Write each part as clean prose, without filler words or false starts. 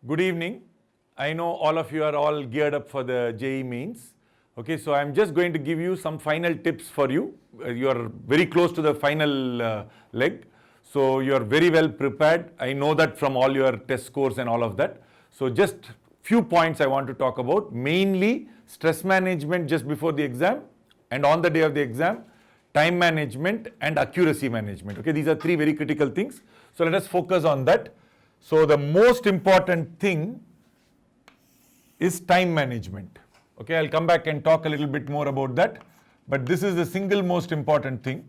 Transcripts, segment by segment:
Good evening. I know all of you are all geared up for the JEE Mains. Okay, so I'm just going to give you some final tips for you. You are very close to the final leg. So you are very well prepared. I know that from all your test scores and all of that. So just few points I want to talk about. Mainly stress management just before the exam and on the day of the exam, time management and accuracy management. Okay, these are three very critical things. So let us focus on that. So the most important thing is time management. Okay, I'll come back and talk a little bit more about that. But this is the single most important thing.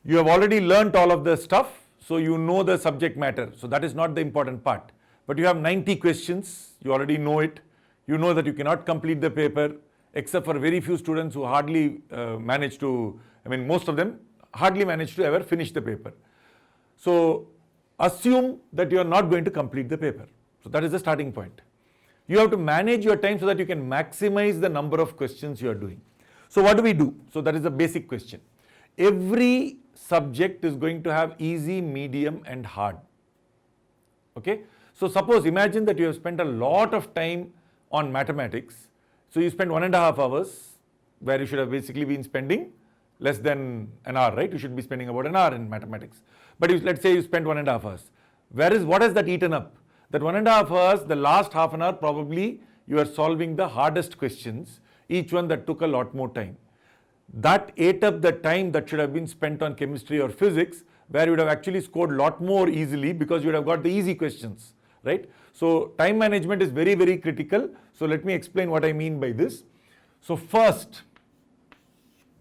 You have already learnt all of the stuff, so you know the subject matter. So that is not the important part. But you have 90 questions, you already know it. You know that you cannot complete the paper, except for very few students who hardly manage to, most of them hardly manage to ever finish the paper. So assume that you are not going to complete the paper. So that is the starting point. You have to manage your time so that you can maximize the number of questions you are doing. So what do we do? So that is a basic question. Every subject is going to have easy, medium and hard. Okay. So suppose, imagine that you have spent a lot of time on mathematics. So you spend 1.5 hours where you should have basically been spending less than an hour, right? You should be spending about an hour in mathematics. But let's say you spend 1.5 hours. What has that eaten up? That 1.5 hours, the last half an hour, probably you are solving the hardest questions, each one that took a lot more time. That ate up the time that should have been spent on chemistry or physics, where you would have actually scored a lot more easily because you would have got the easy questions, right? So time management is very, very critical. So let me explain what I mean by this. So first,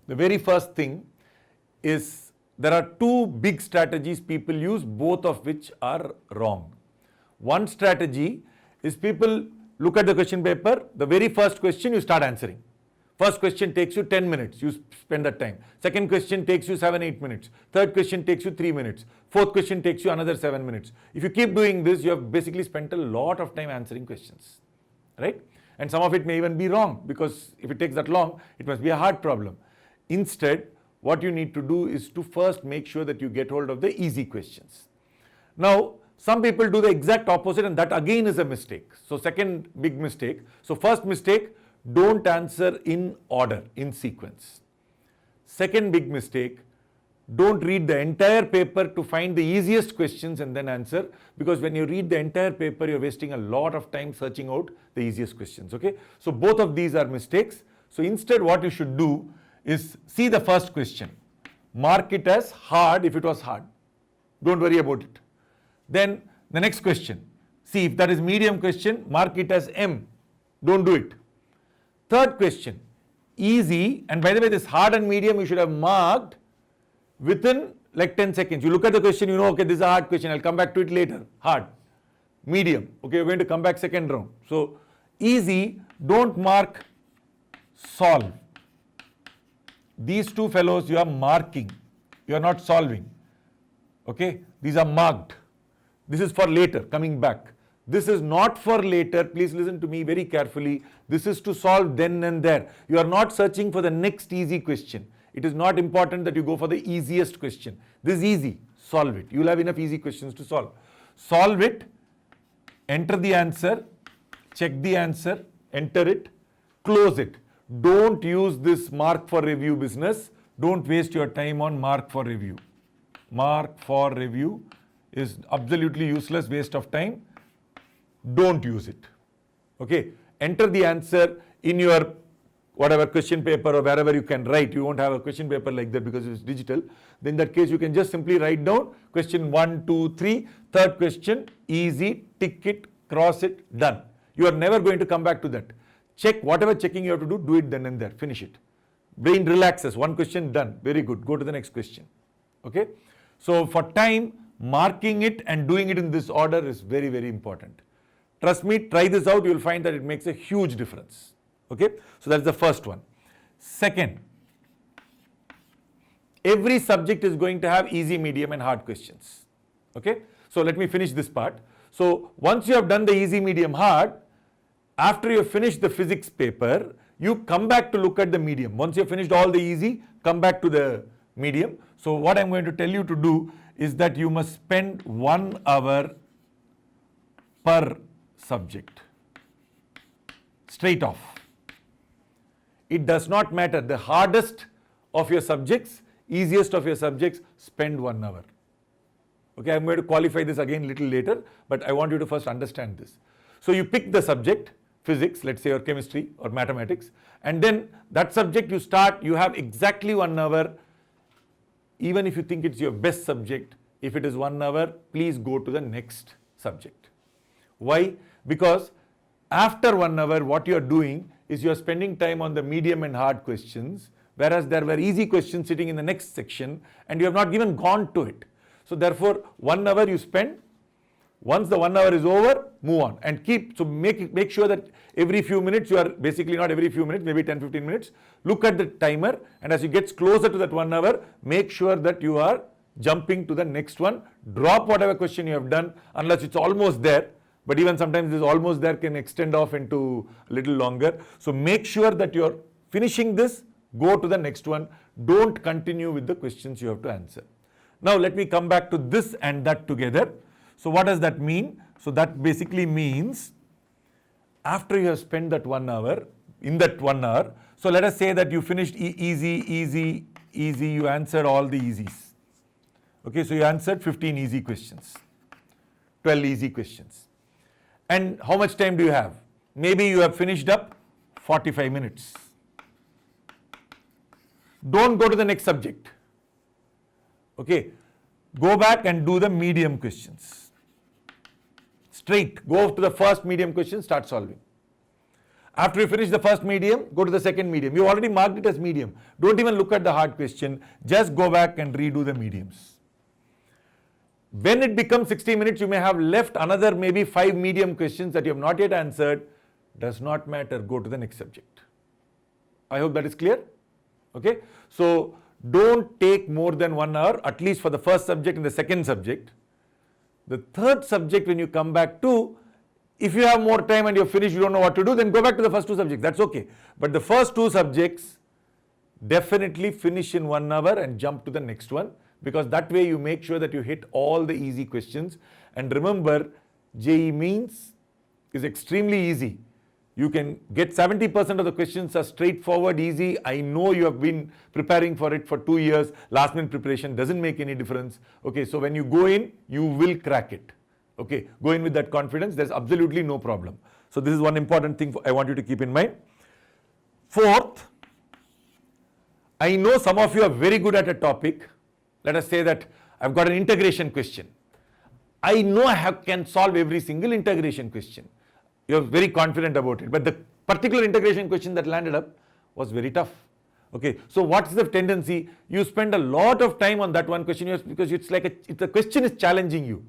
the very first thing is there are two big strategies people use, both of which are wrong. One strategy is people look at the question paper, the very first question you start answering. First question takes you 10 minutes, you spend that time. Second question takes you 7-8 minutes. Third question takes you 3 minutes. Fourth question takes you another 7 minutes. If you keep doing this, you have basically spent a lot of time answering questions, right? And some of it may even be wrong, because if it takes that long, it must be a hard problem. Instead, what you need to do is to first make sure that you get hold of the easy questions. Now, some people do the exact opposite, and that again is a mistake. So second big mistake. So first mistake, don't answer in order, in sequence. Second big mistake, don't read the entire paper to find the easiest questions and then answer, because when you read the entire paper, you're wasting a lot of time searching out the easiest questions, okay? So both of these are mistakes. So instead what you should do is see the first question. Mark it as hard if it was hard. Don't worry about it. Then the next question. See, if that is medium question, mark it as M. Don't do it. Third question, easy, and by the way, this hard and medium you should have marked within like 10 seconds. You look at the question, you know, okay, this is a hard question, I'll come back to it later. Hard. Medium, okay, you're going to come back second round. So, easy, don't mark solve. These two fellows you are marking, you are not solving. Okay, these are marked. This is for later, coming back. This is not for later, please listen to me very carefully. This is to solve then and there. You are not searching for the next easy question. It is not important that you go for the easiest question. This is easy, solve it. You will have enough easy questions to solve. Solve it, enter the answer, check the answer, enter it, close it. Don't use this mark for review business. Don't waste your time on mark for review. Mark for review is absolutely useless, waste of time. Don't use it. Okay, enter the answer in your whatever question paper or wherever you can write. You won't have a question paper like that because it's digital. Then in that case, you can just simply write down question 1, 2, 3. Third question, easy, tick it, cross it, done. You are never going to come back to that. Check whatever checking you have to do it then and there, finish it. Brain relaxes, one question done, very good, go to the next question. Okay, so for time, marking it and doing it in this order is very, very important. Trust me, try this out, you will find that it makes a huge difference. Okay, so that's the first one. Second, every subject is going to have easy, medium and hard questions. Okay, so let me finish this part. So once you have done the easy, medium, hard, after you have finished the physics paper, you come back to look at the medium. Once you have finished all the easy, come back to the medium. So what I'm going to tell you to do is that you must spend 1 hour per subject. Straight off. It does not matter. The hardest of your subjects, easiest of your subjects, spend 1 hour. Okay, I'm going to qualify this again a little later, but I want you to first understand this. So you pick the subject, physics, let's say, or chemistry or mathematics, and then that subject you have exactly 1 hour. Even if you think it's your best subject, if it is 1 hour, please go to the next subject. Why? Because after 1 hour, what you're doing is you're spending time on the medium and hard questions, whereas there were easy questions sitting in the next section and you have not even gone to it. So therefore, 1 hour you spend. Once the 1 hour is over, move on and make sure that every few minutes, you are basically not every few minutes, maybe 10-15 minutes, look at the timer, and as you get closer to that 1 hour, make sure that you are jumping to the next one. Drop whatever question you have done unless it's almost there, but even sometimes this almost there can extend off into a little longer. So make sure that you're finishing this, go to the next one. Don't continue with the questions you have to answer. Now let me come back to this and that together. So what does that mean? So that basically means after you have spent that 1 hour, in that 1 hour, so let us say that you finished easy, you answered all the easies. Okay, so you answered 15 easy questions, 12 easy questions. And how much time do you have? Maybe you have finished up 45 minutes. Don't go to the next subject. Okay, go back and do the medium questions. Straight, go to the first medium question, start solving. After you finish the first medium, go to the second medium. You already marked it as medium. Don't even look at the hard question. Just go back and redo the mediums. When it becomes 60 minutes, you may have left another maybe 5 medium questions that you have not yet answered. Does not matter. Go to the next subject. I hope that is clear. Okay. So don't take more than 1 hour, at least for the first subject and the second subject. The third subject, when you come back to, if you have more time and you're finished, you don't know what to do, then go back to the first 2 subjects. That's okay. But the first 2 subjects, definitely finish in 1 hour and jump to the next one, because that way you make sure that you hit all the easy questions. And remember, JEE Mains is extremely easy. You can get 70% of the questions are straightforward, easy. I know you have been preparing for it for 2 years. Last minute preparation doesn't make any difference. Okay, so when you go in, you will crack it. Okay, go in with that confidence. There's absolutely no problem. So this is one important thing I want you to keep in mind. Fourth, I know some of you are very good at a topic. Let us say that I've got an integration question. I know I can solve every single integration question. You're very confident about it. But the particular integration question that landed up was very tough. Okay, so what's the tendency? You spend a lot of time on that one question because it's like the question is challenging you.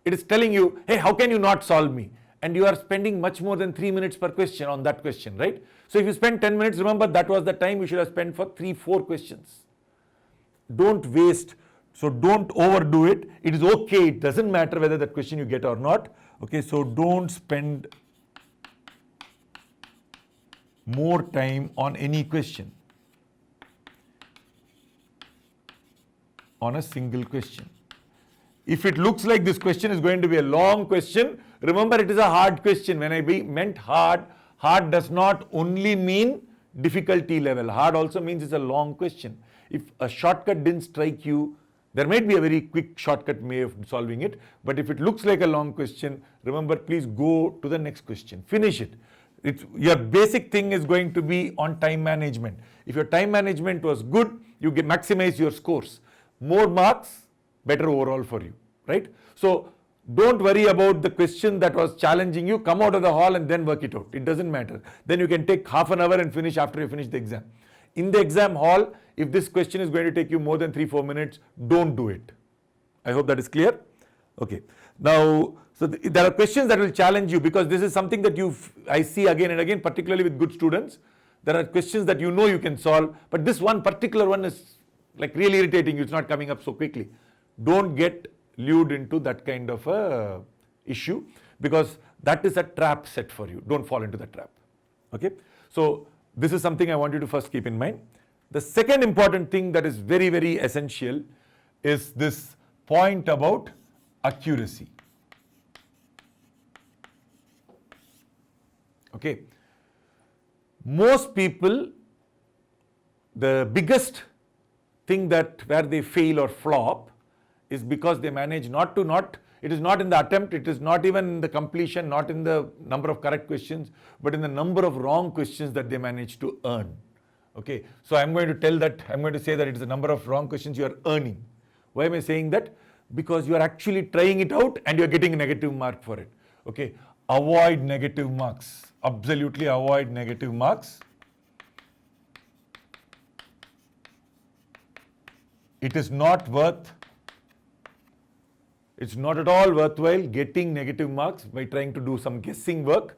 It is telling you, hey, how can you not solve me? And you are spending much more than 3 minutes per question on that question, right? So if you spend 10 minutes, remember that was the time you should have spent for 3-4 questions. Don't waste. So don't overdo it. It is okay. It doesn't matter whether that question you get or not. Okay, so don't spend more time on any question, on a single question. If it looks like this question is going to be a long question, remember it is a hard question. When I meant hard, hard does not only mean difficulty level. Hard also means it's a long question. If a shortcut didn't strike you, there might be a very quick shortcut way of solving it. But if it looks like a long question, remember, please go to the next question. Finish it. Your basic thing is going to be on time management. If your time management was good, you maximize your scores. More marks, better overall for you, right? So don't worry about the question that was challenging you. Come out of the hall and then work it out. It doesn't matter. Then you can take half an hour and finish after you finish the exam. In the exam hall, if this question is going to take you more than 3-4 minutes, don't do it. I hope that is clear. Okay. Now, so there are questions that will challenge you, because this is something that I see again and again, particularly with good students. There are questions that you know you can solve, but this one particular one is like really irritating you. It's not coming up so quickly. Don't get lured into that kind of a issue, because that is a trap set for you. Don't fall into that trap. Okay. So this is something I want you to first keep in mind. The second important thing that is very, very essential is this point about accuracy. Okay. Most people, the biggest thing that where they fail or flop is because they manage it is not in the attempt, it is not even in the completion, not in the number of correct questions, but in the number of wrong questions that they manage to earn. Okay, so I'm going to say that it is the number of wrong questions you are earning. Why am I saying that? Because you are actually trying it out and you are getting a negative mark for it. Okay, avoid negative marks. Absolutely avoid negative marks. It's not at all worthwhile getting negative marks by trying to do some guessing work.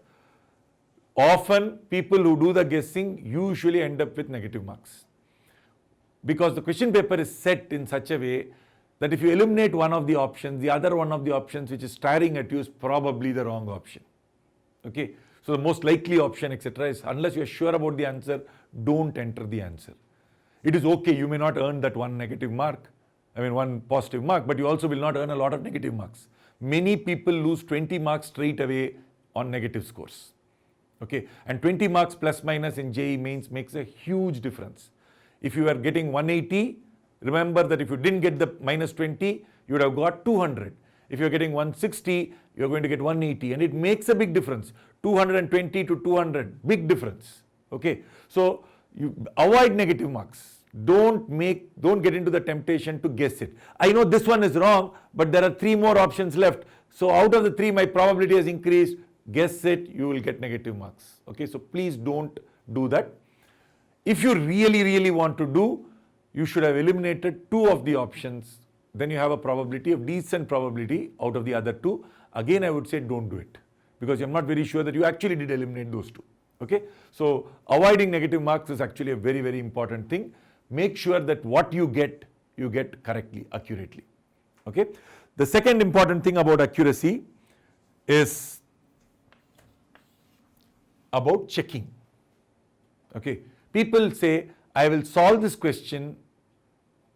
Often people who do the guessing usually end up with negative marks. Because the question paper is set in such a way that if you eliminate one of the options, the other one of the options which is staring at you is probably the wrong option. Okay, so the most likely option, etc., is unless you are sure about the answer, don't enter the answer. It is okay, you may not earn that one positive mark, but you also will not earn a lot of negative marks. Many people lose 20 marks straight away on negative scores. Okay, and 20 marks plus minus in JEE Mains makes a huge difference. If you are getting 180, remember that if you didn't get the minus 20, you would have got 200. If you're getting 160, you're going to get 180, and it makes a big difference. 220 to 200, big difference. Okay, so you avoid negative marks. Don't get into the temptation to guess it. I know this one is wrong, but there are 3 more options left. So out of the 3, my probability has increased. Guess it, you will get negative marks. Okay, so please don't do that. If you really want to do, you should have eliminated 2 of the options. Then you have a decent probability out of the other 2. Again, I would say don't do it, because I'm not very sure that you actually did eliminate those 2. Okay, so avoiding negative marks is actually a very important thing. Make sure that what you get correctly, accurately. Okay, the second important thing about accuracy is about checking. Okay, people say, I will solve this question,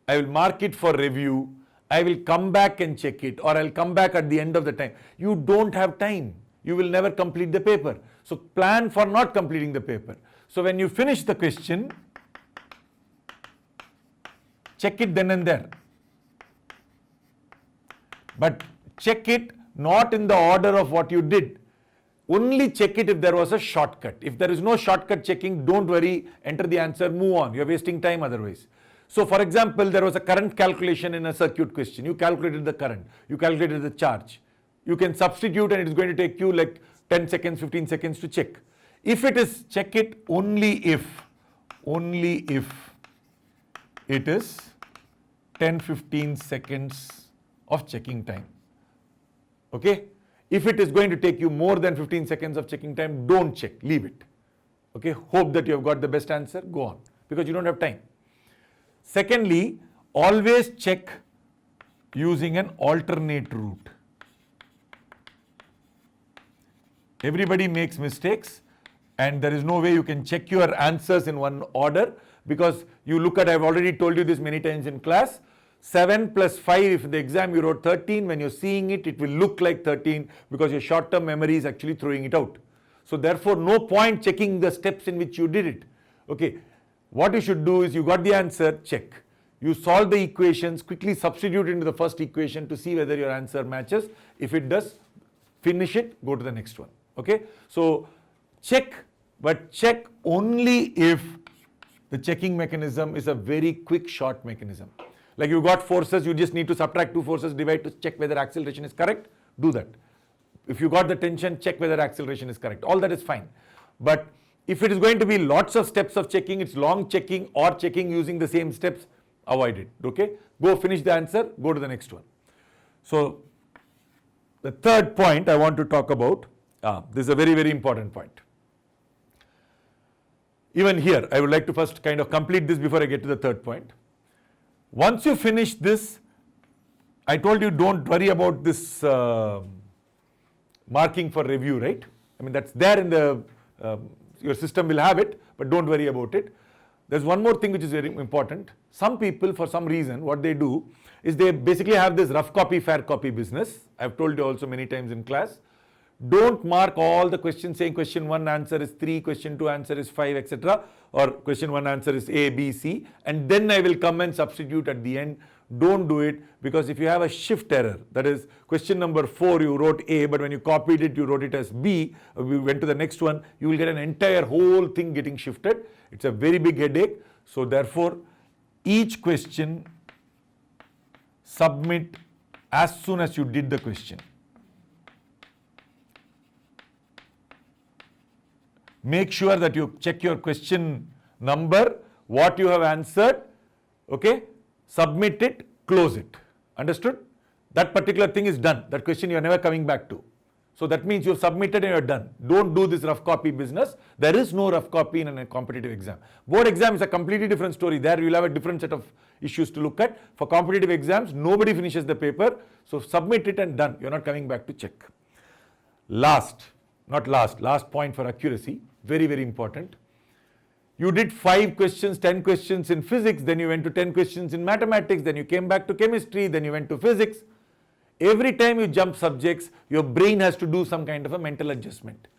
I will mark it for review, I will come back and check it, or I'll come back at the end of the time. You don't have time. You will never complete the paper. So plan for not completing the paper. So when you finish the question, check it then and there. But check it not in the order of what you did. Only check it if there was a shortcut. If there is no shortcut checking, don't worry, enter the answer, move on. You're wasting time otherwise. So for example, there was a current calculation in a circuit question. You calculated the current, you calculated the charge. You can substitute and it is going to take you like 10 seconds, 15 seconds to check. If it is, check it only if it is 10-15 seconds of checking time. Okay? If it is going to take you more than 15 seconds of checking time, don't check, leave it. Okay? Hope that you have got the best answer, go on, because you don't have time. Secondly, always check using an alternate route. Everybody makes mistakes, and there is no way you can check your answers in one order, because you look at, I've already told you this many times in class, 7 plus 5, if in the exam you wrote 13, when you're seeing it, it will look like 13 because your short-term memory is actually throwing it out. So therefore, no point checking the steps in which you did it. Okay, what you should do is you got the answer, check. You solve the equations, quickly substitute into the first equation to see whether your answer matches. If it does, finish it, go to the next one. Okay, so check, but check only if the checking mechanism is a very quick, short mechanism. Like you got forces, you just need to subtract 2 forces, divide to check whether acceleration is correct, do that. If you got the tension, check whether acceleration is correct. All that is fine. But if it is going to be lots of steps of checking, it's long checking or checking using the same steps, avoid it. Okay, go finish the answer, go to the next one. So the third point I want to talk about, this is a very important point. Even here, I would like to first kind of complete this before I get to the third point. Once you finish this, I told you don't worry about this marking for review, right? I mean, that's there in the, your system will have it, but don't worry about it. There's one more thing which is very important. Some people, for some reason, what they do is they basically have this rough copy, fair copy business. I've told you also many times in class. Don't mark all the questions saying question 1 answer is 3, question 2 answer is 5, etc. Or question 1 answer is A, B, C, and then I will come and substitute at the end. Don't do it, because if you have a shift error, that is question number 4 you wrote A, but when you copied it you wrote it as B, we went to the next one, you will get an entire whole thing getting shifted. It's a very big headache. So therefore, each question submit as soon as you did the question. Make sure that you check your question number, what you have answered, okay? Submit it, close it. Understood? That particular thing is done. That question you are never coming back to. So that means you have submitted and you are done. Don't do this rough copy business. There is no rough copy in a competitive exam. Board exam is a completely different story. There you will have a different set of issues to look at. For competitive exams, nobody finishes the paper. So submit it and done. You are not coming back to check. Last point for accuracy. Very, very important. You did 5 questions, 10 questions in physics, then you went to 10 questions in mathematics, then you came back to chemistry, then you went to physics. Every time you jump subjects, your brain has to do some kind of a mental adjustment.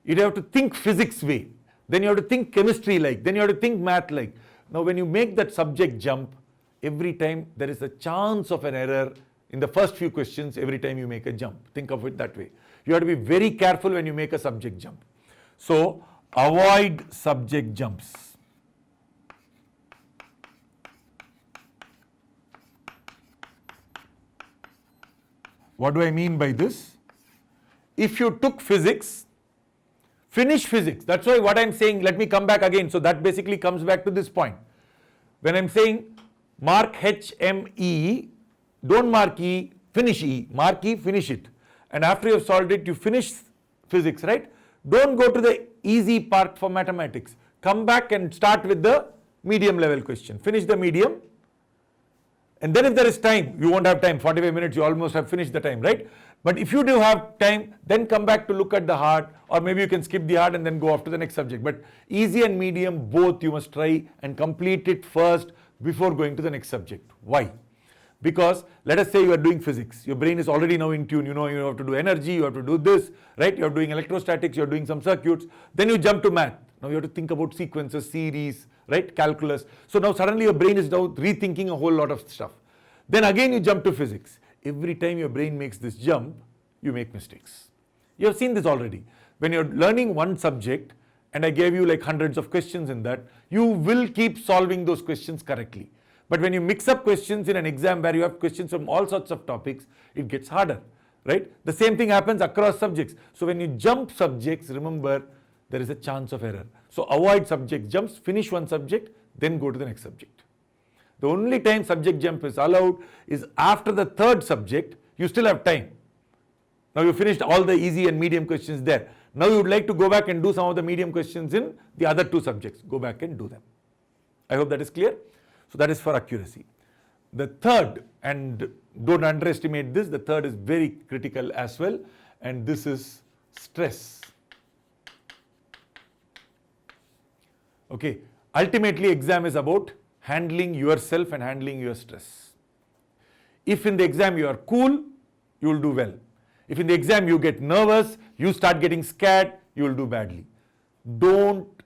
You have to think physics way, then you have to think chemistry like, then you have to think math like. Now when you make that subject jump, every time there is a chance of an error in the first few questions every time you make a jump. Think of it that way. You have to be very careful when you make a subject jump. So avoid subject jumps. What do I mean by this? If you took physics, finish physics. That's why what I'm saying, let me come back again. So that basically comes back to this point. When I'm saying mark H, M, E, don't mark E, finish E. Mark E, finish it. And after you have solved it, you finish physics, right? Don't go to the easy part for mathematics. Come back and start with the medium level question. Finish the medium. And then if there is time, you won't have time, 45 minutes, you almost have finished the time, right? But if you do have time, then come back to look at the hard, or maybe you can skip the hard and then go off to the next subject. But easy and medium, both you must try and complete it first before going to the next subject. Why? Because let us say you are doing physics, your brain is already now in tune, you know you have to do energy, you have to do this, right? You are doing electrostatics, you are doing some circuits, then you jump to math. Now you have to think about sequences, series, right? Calculus. So now suddenly your brain is now rethinking a whole lot of stuff. Then again you jump to physics. Every time your brain makes this jump, you make mistakes. You have seen this already. When you're learning one subject, and I gave you like hundreds of questions in that, you will keep solving those questions correctly. But when you mix up questions in an exam where you have questions from all sorts of topics, it gets harder, right? The same thing happens across subjects. So when you jump subjects, remember, there is a chance of error. So avoid subject jumps, finish one subject, then go to the next subject. The only time subject jump is allowed is after the third subject, you still have time. Now you finished all the easy and medium questions there. Now you would like to go back and do some of the medium questions in the other 2 subjects. Go back and do them. I hope that is clear. So that is for accuracy. The third, and don't underestimate this, the third is very critical as well, and this is stress. Okay, ultimately exam is about handling yourself and handling your stress. If in the exam you are cool, you will do well. If in the exam you get nervous, you start getting scared, you will do badly. Don't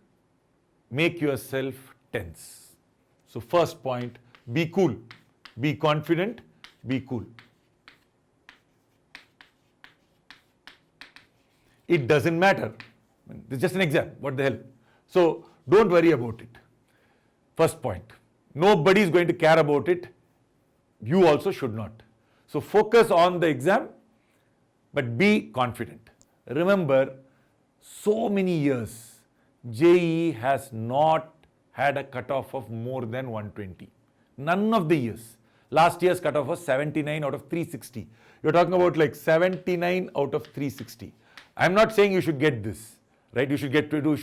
make yourself tense. So first point, be cool, be confident, be cool. It doesn't matter. It's just an exam, what the hell. So don't worry about it. First point, nobody is going to care about it. You also should not. So focus on the exam, but be confident. Remember, so many years, JEE has not had a cutoff of more than 120. None of the years. Last year's cutoff was 79 out of 360. You're talking about like 79 out of 360. I'm not saying you should get this, right? You should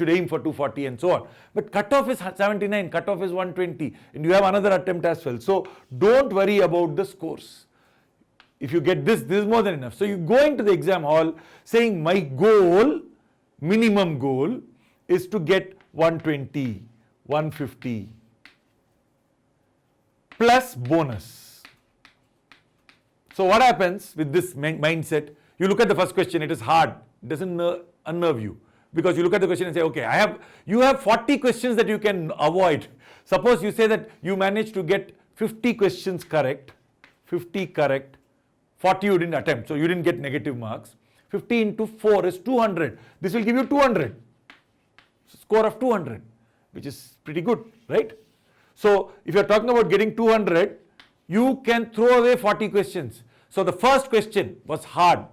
aim for 240 and so on. But cutoff is 79, cutoff is 120, and you have another attempt as well. So don't worry about the scores. If you get this is more than enough. So you go into the exam hall saying my goal, minimum goal, is to get 120. 150 plus bonus. So what happens with this mindset? You look at the first question, it is hard. doesn't unnerve you. Because you look at the question and say, okay, you have 40 questions that you can avoid. Suppose you say that you managed to get 50 questions correct, 50 correct, 40 you didn't attempt, so you didn't get negative marks. 50 into 4 is 200. This will give you 200. Score of 200, which is pretty good, right? So if you're talking about getting 200, you can throw away 40 questions. So the first question was hard.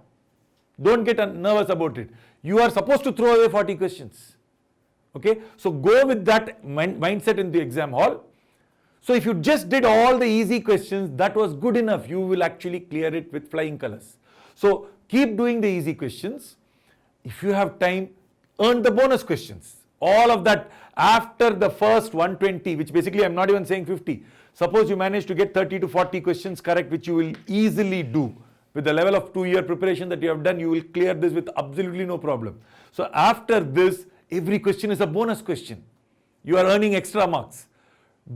Don't get nervous about it. You are supposed to throw away 40 questions. Okay, so go with that mindset in the exam hall. So if you just did all the easy questions, that was good enough. You will actually clear it with flying colors. So keep doing the easy questions. If you have time, earn the bonus questions. All of that after the first 120, which basically I'm not even saying 50. Suppose you manage to get 30 to 40 questions correct, which you will easily do. With the level of 2-year preparation that you have done, you will clear this with absolutely no problem. So after this, every question is a bonus question. You are earning extra marks.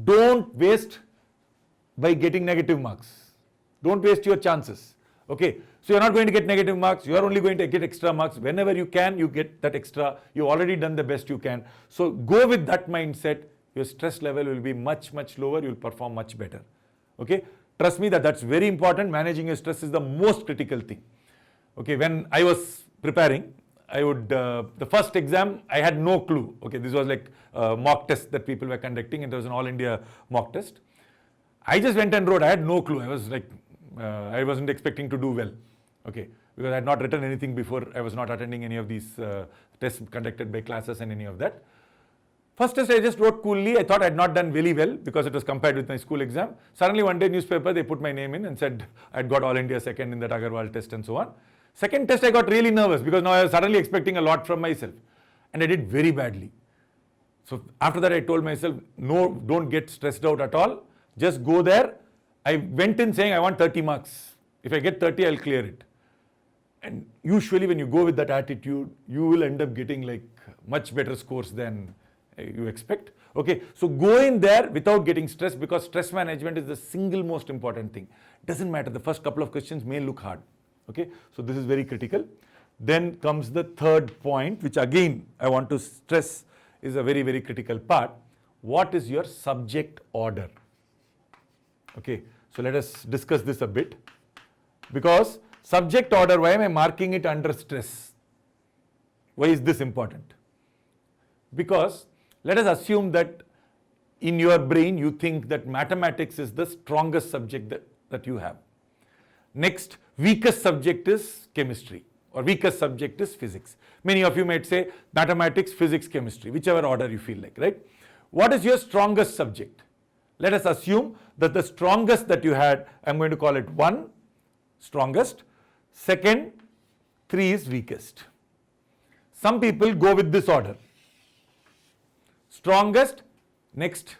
Don't waste by getting negative marks. Don't waste your chances. Okay, so you're not going to get negative marks. You are only going to get extra marks. Whenever you can, you get that extra. You've already done the best you can. So go with that mindset. Your stress level will be much, much lower. You'll perform much better. Okay, trust me that's very important. Managing your stress is the most critical thing. Okay, when I was preparing, the first exam, I had no clue. Okay, this was like a mock test that people were conducting, and there was an all India mock test. I just went and wrote. I had no clue. I was like, I wasn't expecting to do well. Okay, because I had not written anything before. I was not attending any of these tests conducted by classes and any of that. First test I just wrote coolly. I thought I had not done very well because it was compared with my school exam. Suddenly one day newspaper, they put my name in and said I had got all India second in that Agarwal test and so on. Second test I got really nervous because now I was suddenly expecting a lot from myself. And I did very badly. So after that I told myself, no, don't get stressed out at all. Just go there. I went in saying I want 30 marks. If I get 30, I'll clear it. And usually when you go with that attitude, you will end up getting like much better scores than you expect. Okay, so go in there without getting stressed, because stress management is the single most important thing. Doesn't matter, the first couple of questions may look hard. Okay, so this is very critical. Then comes the third point, which again I want to stress is a very, very critical part. What is your subject order? Okay, so let us discuss this a bit. Because subject order, why am I marking it under stress? Why is this important? Because let us assume that in your brain you think that mathematics is the strongest subject that you have. Next, weakest subject is chemistry, or weakest subject is physics. Many of you might say mathematics, physics, chemistry, whichever order you feel like, right? What is your strongest subject? Let us assume that the strongest that you had, I'm going to call it 1, strongest, second, 3 is weakest. Some people go with this order. Strongest, next,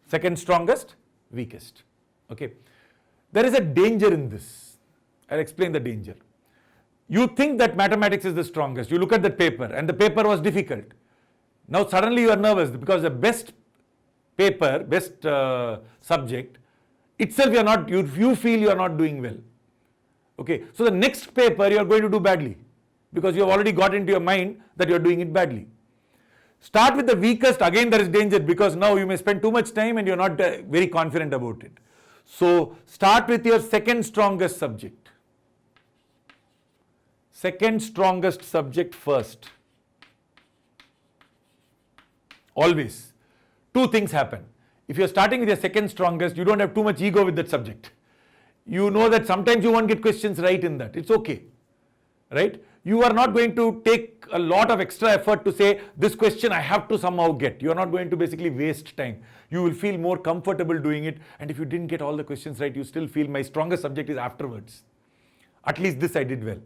second strongest, weakest. Okay. There is a danger in this. I'll explain the danger. You think that mathematics is the strongest. You look at the paper and the paper was difficult. Now suddenly you are nervous because the best paper, best subject itself you feel you are not doing well. Okay. So the next paper you are going to do badly because you have already got into your mind that you are doing it badly. Start with the weakest. Again there is danger because now you may spend too much time and you are not very confident about it. So start with your second strongest subject. Second strongest subject first. Always. Two things happen. If you are starting with your second strongest, you don't have too much ego with that subject. You know that sometimes you won't get questions right in that. It's okay. Right? You are not going to take a lot of extra effort to say, this question I have to somehow get. You are not going to basically waste time. You will feel more comfortable doing it. And if you didn't get all the questions right, you still feel my strongest subject is afterwards. At least this I did well.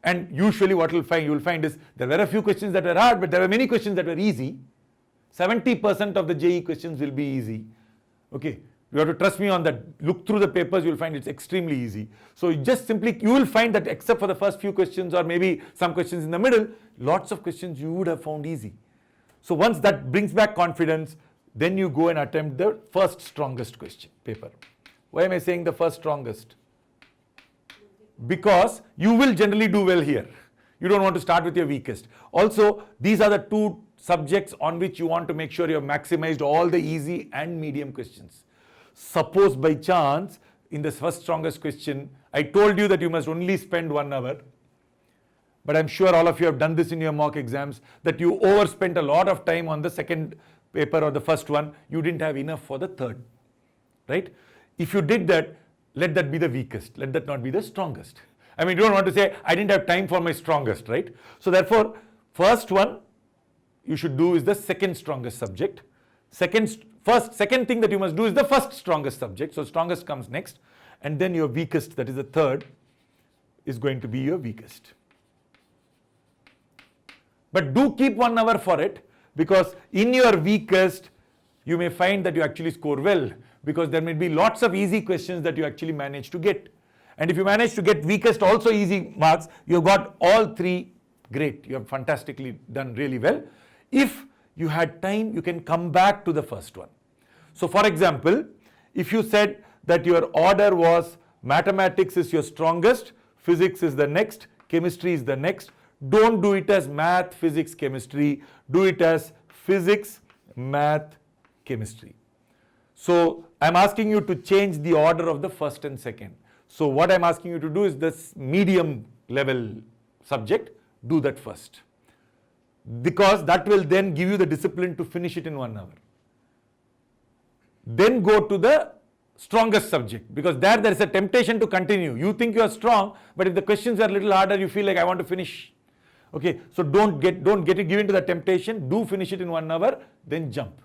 And usually what you will find is, there were a few questions that were hard, but there were many questions that were easy. 70% of the JEE questions will be easy. Okay. You have to trust me on that. Look through the papers, you will find it's extremely easy. So you will find that except for the first few questions or maybe some questions in the middle, lots of questions you would have found easy. So once that brings back confidence, then you go and attempt the first strongest question paper. Why am I saying the first strongest? Because you will generally do well here. You don't want to start with your weakest. Also, these are the two subjects on which you want to make sure you have maximized all the easy and medium questions. Suppose by chance, in the first strongest question, I told you that you must only spend 1 hour, but I'm sure all of you have done this in your mock exams, that you overspent a lot of time on the second paper or the first one, you didn't have enough for the third, right? If you did that, let that be the weakest, let that not be the strongest. I mean, you don't want to say, I didn't have time for my strongest, right? So therefore, first one you should do is the second strongest subject. Second thing that you must do is the first strongest subject. So strongest comes next, and then your weakest, that is the third, is going to be your weakest. But do keep 1 hour for it, because in your weakest, you may find that you actually score well, because there may be lots of easy questions that you actually manage to get. And if you manage to get weakest also easy marks, you've got all three, great. You have fantastically done really well. If you had time, you can come back to the first one. So for example, if you said that your order was mathematics is your strongest, physics is the next, chemistry is the next, don't do it as math, physics, chemistry. Do it as physics, math, chemistry. So I'm asking you to change the order of the first and second. So what I'm asking you to do is this medium level subject, do that first. Because that will then give you the discipline to finish it in 1 hour. Then go to the strongest subject, because there is a temptation to continue. You think you are strong, but if the questions are a little harder, you feel like I want to finish. Okay, so don't get given to the temptation. Do finish it in 1 hour, then jump.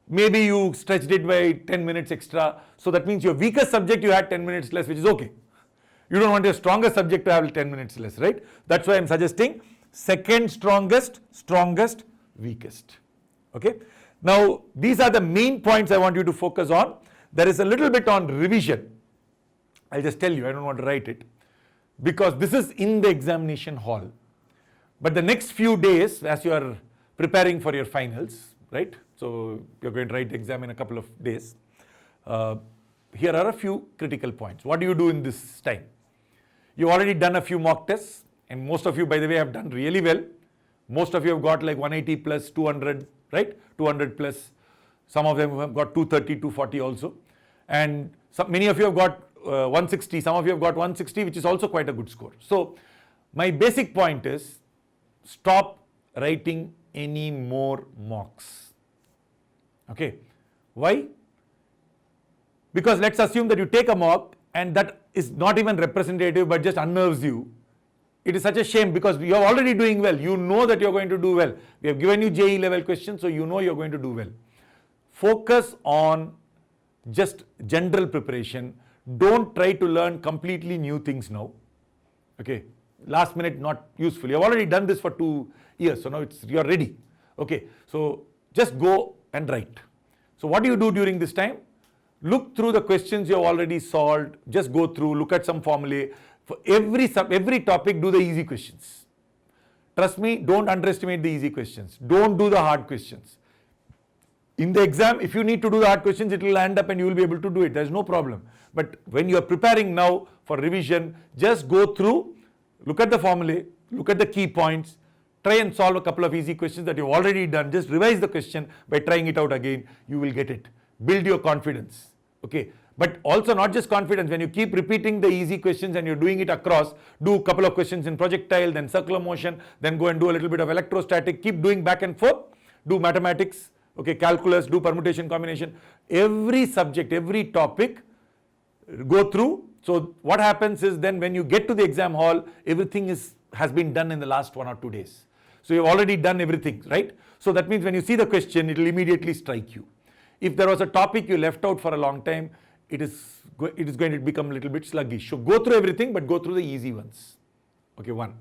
Maybe you stretched it by 10 minutes extra. So that means your weakest subject you had 10 minutes less, which is okay. You don't want your strongest subject to have 10 minutes less, right? That's why I'm suggesting second strongest, strongest, weakest. Okay. Now, these are the main points I want you to focus on. There is a little bit on revision. I'll just tell you, I don't want to write it, because this is in the examination hall. But the next few days, as you are preparing for your finals, right? So you're going to write the exam in a couple of days. Here are a few critical points. What do you do in this time? You've already done a few mock tests, and most of you, by the way, have done really well. Most of you have got like 180 plus 200, right? 200 plus. Some of them have got 230, 240 also. And many of you have got 160. Some of you have got 160, which is also quite a good score. So my basic point is, stop writing any more mocks. Okay. Why? Because let's assume that you take a mock and that is not even representative but just unnerves you. It is such a shame, because you are already doing well. You know that you are going to do well. We have given you JEE level questions, so you know you are going to do well. Focus on just general preparation. Don't try to learn completely new things now. Okay. Last minute not useful. You have already done this for 2 years, so now you are ready. Okay. So just go and write. So what do you do during this time? Look through the questions you have already solved. Just go through, look at some formulae. For every topic, do the easy questions. Trust me, don't underestimate the easy questions. Don't do the hard questions. In the exam, if you need to do the hard questions, it will end up and you will be able to do it. There's no problem. But when you are preparing now for revision, just go through, look at the formulae, look at the key points, try and solve a couple of easy questions that you've already done. Just revise the question by trying it out again. You will get it. Build your confidence. Okay. But also not just confidence. When you keep repeating the easy questions and you're doing it across, do a couple of questions in projectile, then circular motion, then go and do a little bit of electrostatic. Keep doing back and forth. Do mathematics, okay, calculus, do permutation combination. Every subject, every topic, go through. So what happens is then when you get to the exam hall, everything has been done in the last 1 or 2 days. So you've already done everything, right? So that means when you see the question, it will immediately strike you. If there was a topic you left out for a long time, it is going to become a little bit sluggish. So go through everything, but go through the easy ones. Okay, one.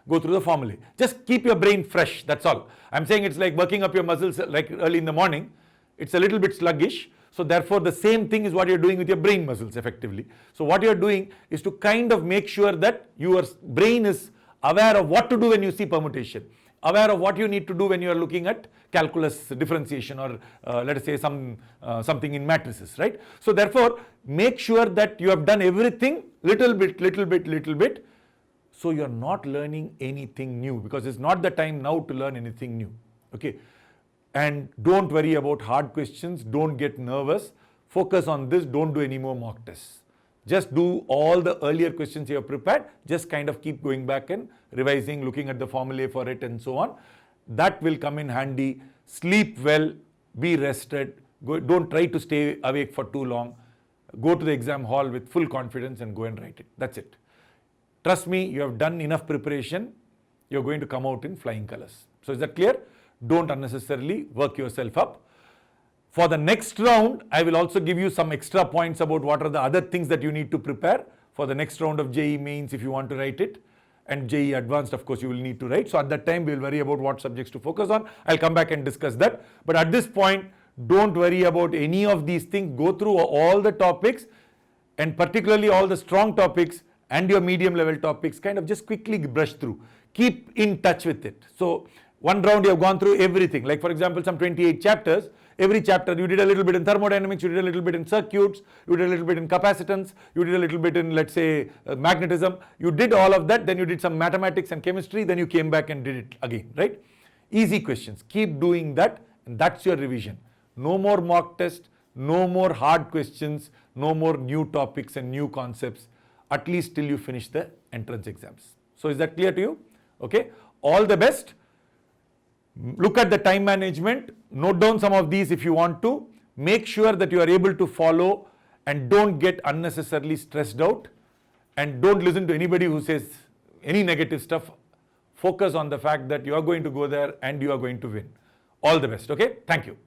Go through the formulae. Just keep your brain fresh, that's all. I'm saying it's like working up your muscles like early in the morning. It's a little bit sluggish. So therefore, the same thing is what you're doing with your brain muscles effectively. So what you're doing is to kind of make sure that your brain is aware of what to do when you see permutation, aware of what you need to do when you are looking at calculus differentiation or let us say something in matrices, right? So therefore, make sure that you have done everything little bit, So you're not learning anything new because it's not the time now to learn anything new. Okay. And don't worry about hard questions. Don't get nervous. Focus on this. Don't do any more mock tests. Just do all the earlier questions you have prepared. Just kind of keep going back and revising, looking at the formulae for it and so on. That will come in handy. Sleep well. Be rested. Don't try to stay awake for too long. Go to the exam hall with full confidence and go and write it. That's it. Trust me, you have done enough preparation. You're going to come out in flying colors. So is that clear? Don't unnecessarily work yourself up. For the next round, I will also give you some extra points about what are the other things that you need to prepare for the next round of JEE Mains if you want to write it. And JEE Advanced, of course, you will need to write. So at that time, we will worry about what subjects to focus on. I'll come back and discuss that. But at this point, don't worry about any of these things. Go through all the topics and particularly all the strong topics and your medium level topics, kind of just quickly brush through. Keep in touch with it. So one round you have gone through everything. Like for example, some 28 chapters. Every chapter you did a little bit in thermodynamics, you did a little bit in circuits, you did a little bit in capacitance, you did a little bit in, let's say, magnetism. You did all of that, then you did some mathematics and chemistry, then you came back and did it again, right? Easy questions. Keep doing that and that's your revision. No more mock test, no more hard questions, no more new topics and new concepts, at least till you finish the entrance exams. So is that clear to you? Okay. All the best. Look at the time management. Note down some of these if you want to. Make sure that you are able to follow and don't get unnecessarily stressed out. And don't listen to anybody who says any negative stuff. Focus on the fact that you are going to go there and you are going to win. All the best. Okay. Thank you.